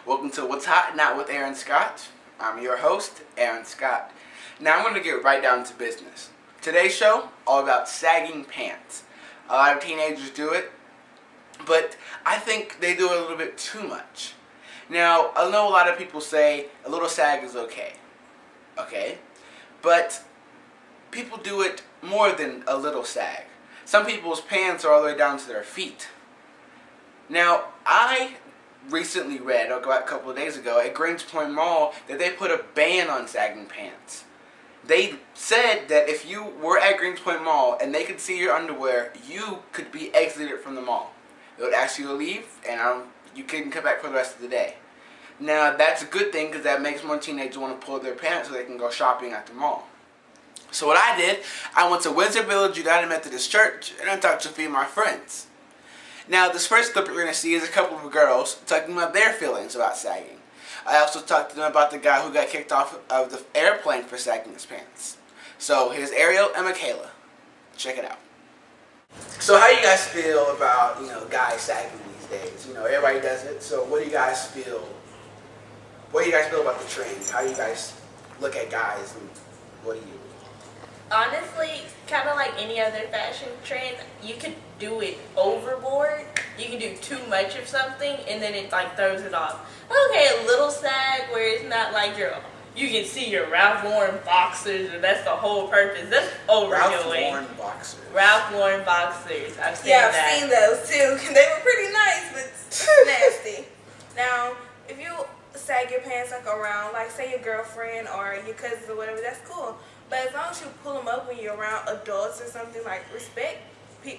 Welcome to What's Hot Not with Aaron Scott. I'm your host, Aaron Scott. Now I'm going to get right down to business. Today's show, all about sagging pants. A lot of teenagers do it, but I think they do it a little bit too much. Now, I know a lot of people say a little sag is okay. Okay? But people do it more than a little sag. Some people's pants are all the way down to their feet. Now, I recently read, a couple of days ago, at Greens Point Mall that they put a ban on sagging pants. They said that if you were at Greens Point Mall and they could see your underwear, you could be exited from the mall. They would ask you to leave, and you couldn't come back for the rest of the day. Now, that's a good thing because that makes more teenagers want to pull their pants so they can go shopping at the mall. So what I did, I went to Windsor Village United Methodist Church, and I talked to a few of my friends. Now, this first clip you're going to see is a couple of girls talking about their feelings about sagging. I also talked to them about the guy who got kicked off of the airplane for sagging his pants. So, here's Ariel and Michaela. Check it out. So, how do you guys feel about, guys sagging these days? Everybody does it. So, what do you guys feel? What do you guys feel about the trend? How do you guys look at guys, and what do you? Honestly, kind of like any other fashion trend, you could do it overboard. You can do too much of something, and then it throws it off. Okay, a little sag where it's not like you can see your Ralph Lauren boxers, and that's the whole purpose. That's overdoing. Ralph Lauren boxers. Ralph Lauren boxers. I've seen that. Yeah, I've seen those too. They were pretty nice, but nasty. Now, if you sag your pants around, say your girlfriend or your cousins or whatever, that's cool. But as long as you pull them up when you're around adults or something, respect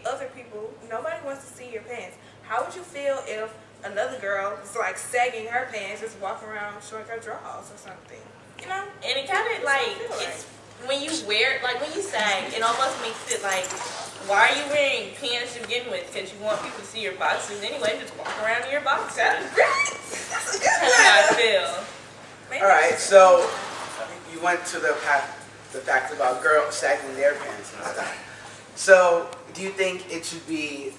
other people. Nobody wants to see your pants. How would you feel if another girl is sagging her pants, just walking around showing her drawers or something? And it kind of it's when you wear when you sag, it almost makes it why are you wearing pants to begin with? Because you want people to see your boxers anyway. Just walk around in your boxers. That's a good That's how I feel. All right, so you went to the fact about girls sagging their pants and stuff. So, do you think it should be?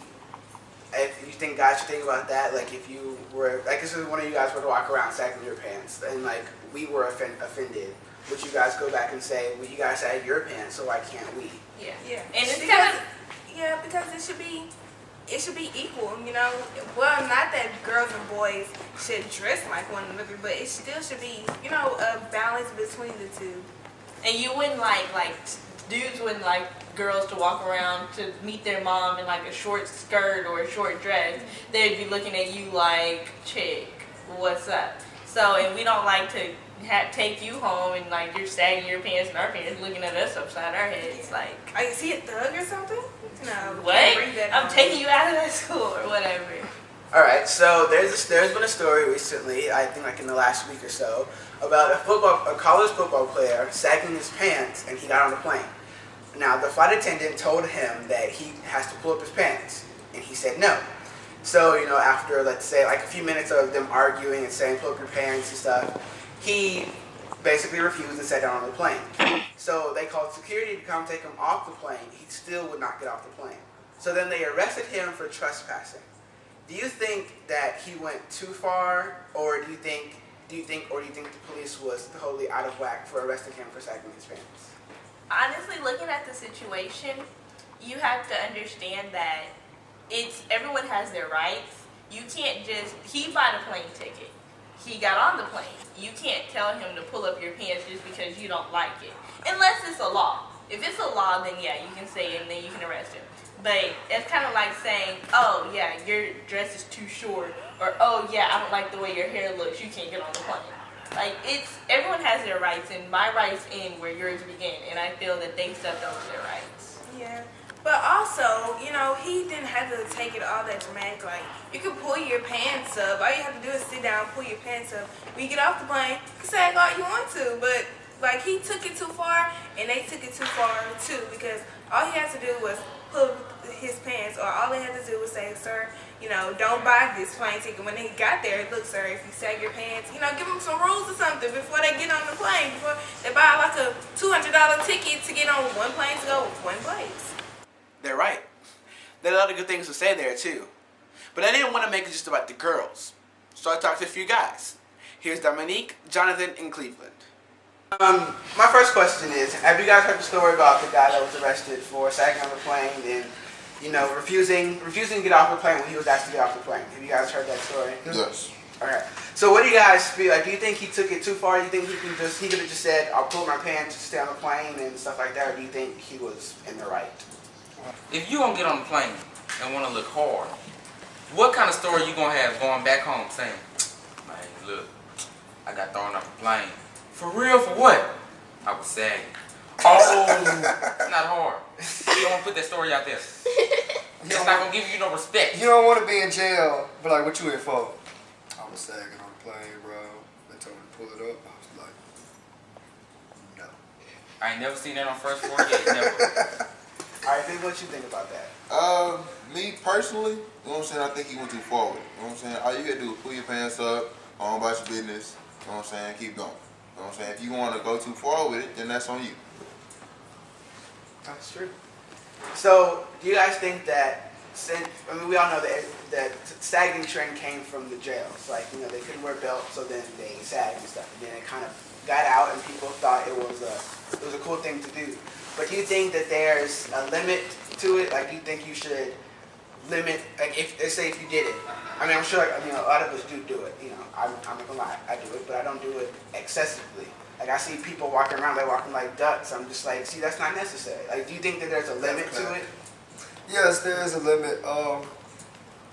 If you think guys should think about that, if you were, this is one of you guys were to walk around sagging your pants, and we were offended, would you guys go back and say, well, you guys sag your pants, so why can't we? Yeah. And it's kind of because it should be equal, Well, not that girls and boys should dress like one another, but it still should be, a balance between the two. And you wouldn't dudes wouldn't like girls to walk around to meet their mom in a short skirt or a short dress. They'd be looking at you like, chick, what's up? So, and we don't like to take you home and you're sagging your pants and our parents looking at us upside our heads Is he a thug or something? No. What? I'm taking you out of that school or whatever. All right, so there's been a story recently, I think in the last week or so, about a college football player sagging his pants, and he got on the plane. Now, the flight attendant told him that he has to pull up his pants, and he said no. So, after, let's say, a few minutes of them arguing and saying, pull up your pants and stuff, he basically refused and sat down on the plane. So they called security to come take him off the plane. He still would not get off the plane. So then they arrested him for trespassing. Do you think that he went too far, or do you think the police was totally out of whack for arresting him for sagging his pants? Honestly, looking at the situation, you have to understand that everyone has their rights. You can't he bought a plane ticket. He got on the plane. You can't tell him to pull up your pants just because you don't like it. Unless it's a law. If it's a law, then yeah, you can say it and then you can arrest him. But it's kind of like saying, oh yeah, your dress is too short, or oh yeah, I don't like the way your hair looks, you can't get on the plane. Everyone has their rights, and my rights end where yours begin, and I feel that they stepped over their rights. Yeah. But also, he didn't have to take it all that dramatic. You can pull your pants up. All you have to do is sit down, pull your pants up. When you get off the plane, you can sag all you want to. But, he took it too far, and they took it too far, too. Because all he had to do was pull his pants, or all they had to do was say, sir, don't buy this plane ticket. When they got there, look, sir, if you sag your pants, give them some rules or something before they get on the plane. Before they buy a $200 ticket to get on one plane to go one place. They're right. There are a lot of good things to say there, too. But I didn't want to make it just about the girls. So I talked to a few guys. Here's Dominique, Jonathan, and Cleveland. My first question is, have you guys heard the story about the guy that was arrested for sagging on the plane and, refusing to get off the plane when he was asked to get off the plane? Have you guys heard that story? Yes. Okay. So what do you guys feel like? Do you think he took it too far? Do you think he could have just said, "I'll pull my pants to stay on the plane" and stuff like that? Or do you think he was in the right? If you gonna get on the plane and want to look hard, what kind of story you gonna have going back home saying, "Man, look, I got thrown off the plane." For real? For what? I was sagging. Oh, not hard. You don't want to put that story out there. It's not gonna give you no respect. You don't want to be in jail, but like, what you in for? I was sagging on the plane, bro. They told me to pull it up. I was like, no. I ain't never seen that on First 48. Never. Alright, think what you think about that? Me personally, you know what I'm saying, I think he went too forward. You know what I'm saying? All you gotta do is pull your pants up, go on about your business, you know what I'm saying, keep going. You know what I'm saying? If you want to go too far with it, then that's on you. That's true. So, do you guys think that, we all know that sagging trend came from the jails. Like, they couldn't wear belts, so then they sagged and stuff. And then it kind of got out and people thought it was a cool thing to do. But do you think that there's a limit to it? Like, do you think you should limit, like, if you did it? I mean, I'm sure, a lot of us do it. I'm not gonna lie, I do it, but I don't do it excessively. Like, I see people walking around, they're walking like ducks. I'm just like, see, that's not necessary. Like, do you think that there's a limit to it? Yes, there is a limit.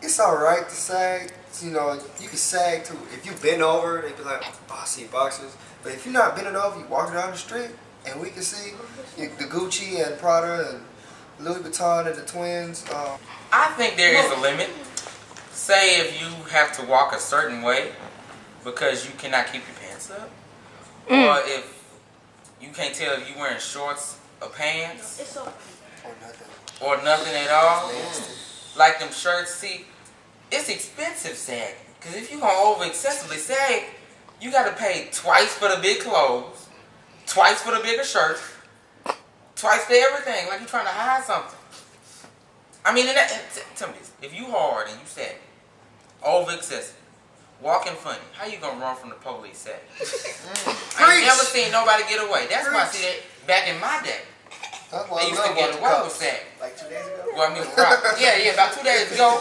It's alright to sag. You can sag too. If you bend over, they be like, oh, I see boxers. But if you're not bending over, you walking down the street, and we can see the Gucci and Prada and Louis Vuitton and the twins. I think there is a limit. Say if you have to walk a certain way because you cannot keep your pants up, or if you can't tell if you're wearing shorts or pants, or nothing at all. Like them shirts, see, it's expensive sagging. Because if you're going to over excessively sag, you got to pay twice for the big clothes, twice for the bigger shirt, twice for everything, like you're trying to hide something. I mean, tell me this, if you hard and you sag, over excessive, walking funny, how you going to run from the police sagging? I ain't never seen nobody get away. That's why I see that back in my day. They used to get away with sagging. Like 2 days ago? Well, I mean, right. Yeah, about 2 days ago,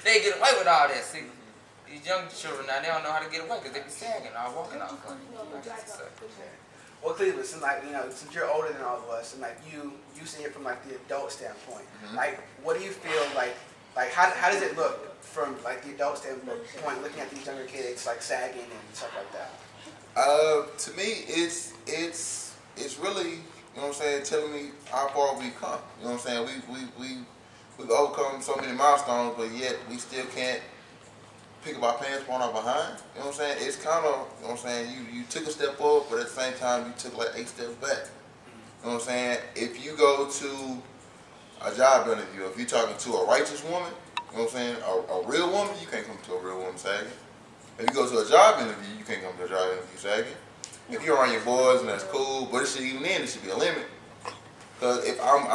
they get away with all that. See, these young children now, they don't know how to get away because they be sagging all walking out. Well, Cleveland, since you're older than all of us, and like you see it from like the adult standpoint. Like, what do you feel like how does it look from like the adult standpoint, looking at these younger kids like sagging and stuff like that? To me, it's really, you know what I'm saying, telling me how far we've come. You know what I'm saying? We've overcome so many milestones, but yet we still can't pick up our pants one out behind. You know what I'm saying? It's kind of, you know what I'm saying, you took a step forward, but at the same time, you took like 8 steps back. You know what I'm saying? If you go to a job interview, if you're talking to a righteous woman, you know what I'm saying, a real woman, you can't come to a real woman sagging. If you go to a job interview, you can't come to a job interview sagging. If you're around your boys and that's cool, but it should even then, it should be a limit. Because if I'm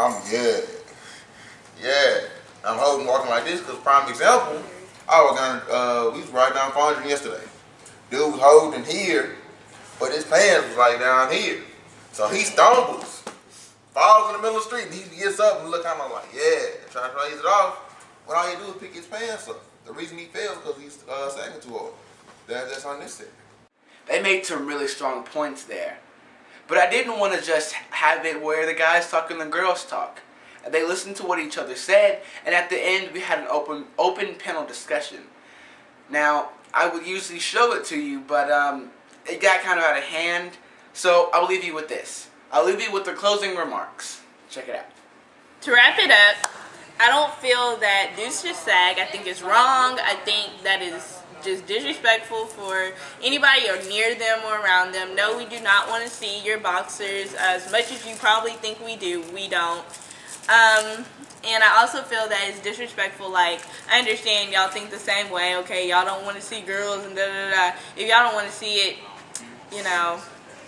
holding walking like this, because prime example, we was riding down Fondren yesterday. Dude was holding here, but his pants was like down here. So he stumbles, falls in the middle of the street, and he gets up and look kind of like, trying to raise it off. When all you do is pick his pants up. The reason he fell is because he's sagging too hard. That's unnecessary. They made some really strong points there. But I didn't want to just have it where the guys talk and the girls talk. They listened to what each other said, and at the end we had an open panel discussion. Now, I would usually show it to you, but it got kind of out of hand, so I'll leave you with this. I'll leave you with the closing remarks. Check it out. To wrap it up, I don't feel that dudes should sag. I think it's wrong. I think that is just disrespectful for anybody or near them or around them. No, we do not want to see your boxers as much as you probably think we do. We don't. And I also feel that it's disrespectful. Like, I understand y'all think the same way. Okay, y'all don't want to see girls and da-da-da. If y'all don't want to see it,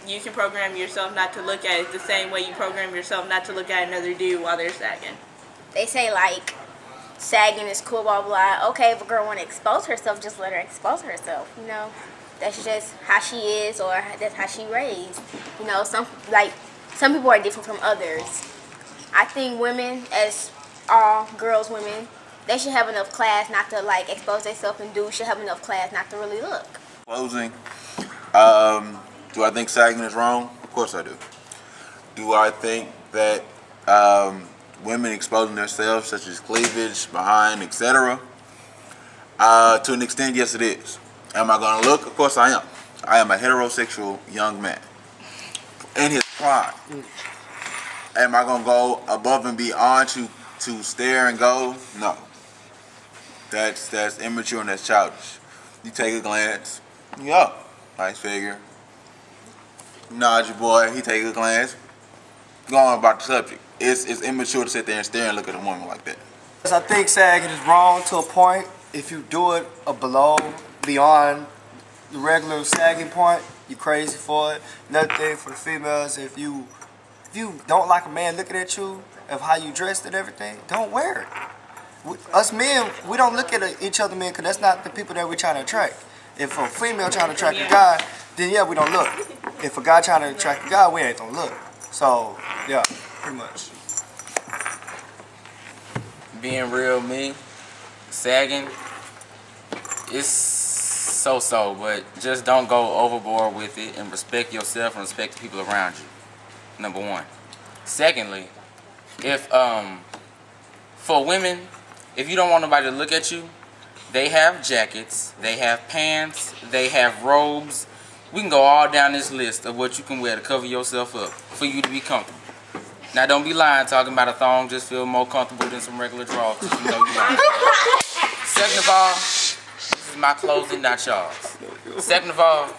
you can program yourself not to look at it the same way you program yourself not to look at another dude while they're sagging. They say, like, sagging is cool, blah, blah. Okay, if a girl want to expose herself, just let her expose herself, you know. That's just how she is, or that's how she raised. You know, some people are different from others. I think women, as all girls, women, they should have enough class not to like expose themselves, and dudes should have enough class not to really look. Closing. Do I think sagging is wrong? Of course I do. Do I think that women exposing themselves, such as cleavage, behind, etc., to an extent, yes, it is. Am I going to look? Of course I am. I am a heterosexual young man in his prime. Am I going to go above and beyond to stare and go? No. That's immature and that's childish. You take a glance. Yeah, nice figure. Nod your boy. He take a glance. Go on about the subject. It's immature to sit there and stare and look at a woman like that. I think sagging is wrong to a point. If you do it beyond the regular sagging point, you're crazy for it. Another thing for the females, if you don't like a man looking at you, of how you dressed and everything, don't wear it. Us men, we don't look at each other men because that's not the people that we're trying to attract. If a female trying to attract a guy, then yeah, we don't look. If a guy trying to attract a guy, we ain't gonna look. So, yeah, pretty much. Being real me, sagging, it's so, but just don't go overboard with it and respect yourself and respect the people around you. Number one. Secondly, if for women, if you don't want nobody to look at you, they have jackets, they have pants, they have robes. We can go all down this list of what you can wear to cover yourself up for you to be comfortable. Now don't be lying talking about a thong just feel more comfortable than some regular drawers. You know you lying. Second of all, this is my clothing, not y'all's. Second of all,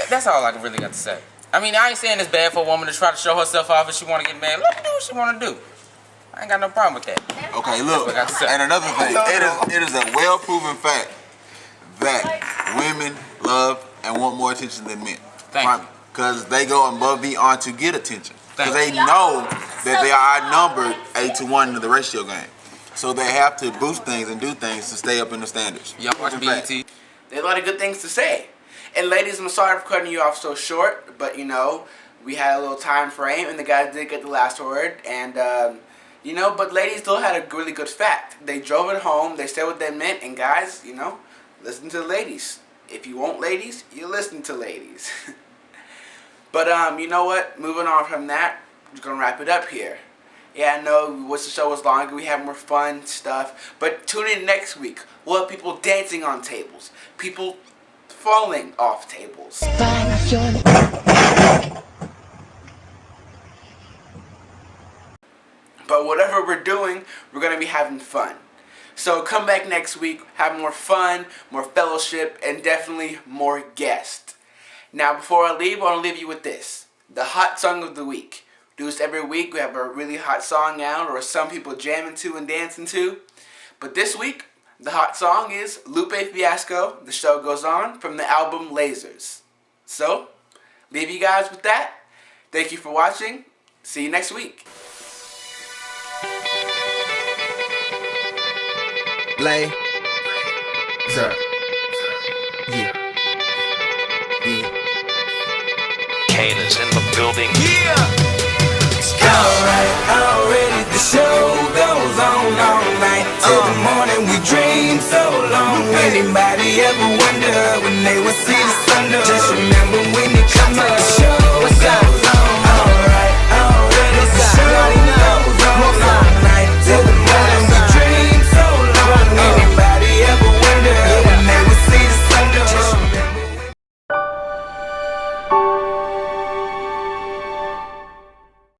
that's all I really got to say. I mean, I ain't saying it's bad for a woman to try to show herself off if she want to get married. Let her do what she want to do. I ain't got no problem with that. Okay, look, and another thing, it is a well-proven fact that women love and want more attention than men. Thank you. Because they go above and beyond to get attention. Because they know that they are outnumbered 8-to-1 in the ratio game. So they have to boost things and do things to stay up in the standards. Y'all watch BET. There's a lot of good things to say. And ladies, I'm sorry for cutting you off so short, but you know, we had a little time frame and the guys did get the last word. And, you know, but ladies still had a really good fact. They drove it home, they said what they meant, and guys, you know, listen to the ladies. If you want ladies, you listen to ladies. But, you know what? Moving on from that, we're just going to wrap it up here. Yeah, I know the show was longer. We have more fun stuff. But tune in next week. We'll have people dancing on tables. People falling off tables. But whatever we're doing, we're going to be having fun. So come back next week, have more fun, more fellowship, and definitely more guests. Now, before I leave, I want to leave you with this. The hot song of the week. Do this every week. We have a really hot song out, or some people jamming to and dancing to. But this week, the hot song is Lupe Fiasco, The Show Goes On, from the album Lasers. So, leave you guys with that. Thank you for watching. See you next week. Laser. Yeah. Kana's in the building. Already the show goes on all night. Till the morning we dream so long. Anybody ever wonder when they were so